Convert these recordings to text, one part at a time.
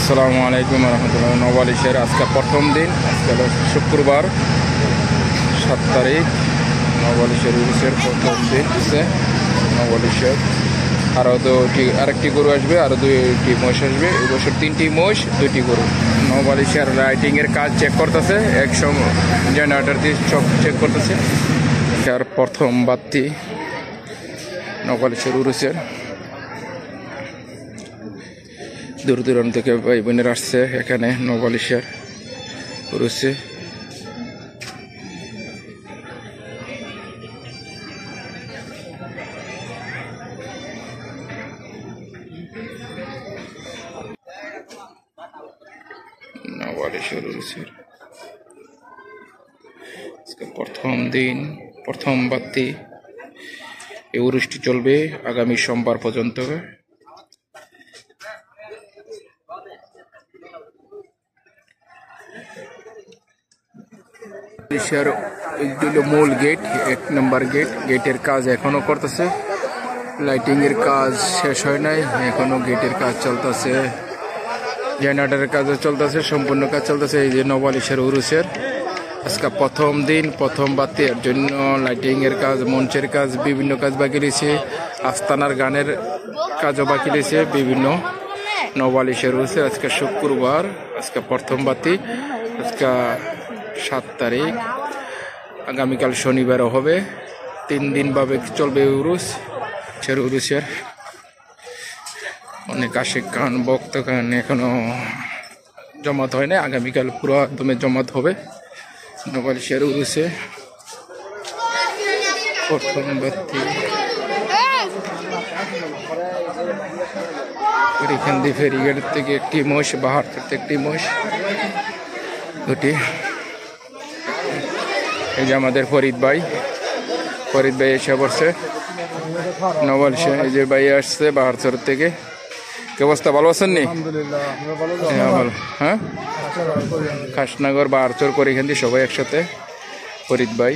আসসালামু আলাইকুম রহমতুল্লাহ। নওয়ালিশের আজকে প্রথম দিন, আজকে হলো শুক্রবার 7 তারিখ। নওয়ালিশের উরুসের প্রথম দিন আছে। নওয়ালিশের আরেকটি গরু আসবে, আরও 2টি মহিষ আসবে। এই বছর 3টি মহিষ 2টি গরু। নওয়ালিশের লাইটিংয়ের কাজ চেক করতেছে, একসময় জেনারেটর দিয়ে সব চেক করতেছে। আর প্রথম বাতি নওয়ালিশের উরুসের। দূর দূরান্ত থেকে ভাই বোনেরা আসছে এখানে নওয়ালিশের উরুসে। নওয়ালিশের উরুসের আজকে প্রথম দিন, প্রথম বাতি। এই উরুসটি চলবে আগামী সোমবার পর্যন্ত। মূল গেট, 1 নম্বর গেট। গেটের কাজ এখনো করতেছে, লাইটিং এর কাজ শেষ হয় নাই, এখনো গেটের কাজ চলতেছে, জেনারেটরের কাজও চলতেছে, সম্পূর্ণ কাজ চলতেছে। এই যে নওয়ালিশের উরুসের আজকে প্রথম দিন, প্রথম বাতি, এর জন্য লাইটিং এর কাজ, মঞ্চের কাজ, বিভিন্ন কাজ বাকি রয়েছে। আস্তানার গানের কাজও বাকি রয়েছে বিভিন্ন। নবালিশের রয়েছে আজকে শুক্রবার, আজকে প্রথম বাতি, আজকে 7 তারিখ। আগামীকাল শনিবারও হবে। 3 দিন ভাবে চলবে উরুস। উরুসের অনেক আশিক গান, ভক্ত গান এখনো জমাত হয় না। আগামীকাল পুরো একদমে জমাত হবে নবালিশের উরুসে। প্রথম বাতি এখান দিয়ে ফেরিঘাট থেকে একটি মোষ, বাহার থেকে একটি মোষ, দুটি। এই যে আমাদের ফরিদ ভাই এসে পড়ছে নবালিশে। এই যে ভাই আসছে বাহারচর থেকে। কি অবস্থা, ভালো আছেন নি? হ্যাঁ, খাসনগর বাহারচর করে এখান দিয়ে সবাই একসাথে। ফরিদ ভাই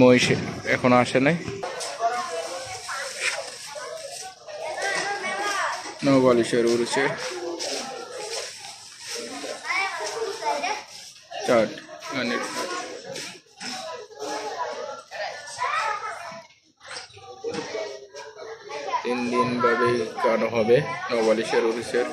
মহিষ এখনো আসে নাই। নবালিশের উরুসে 3 দিন ভাবে গান হবে নবালিশের উরুসের।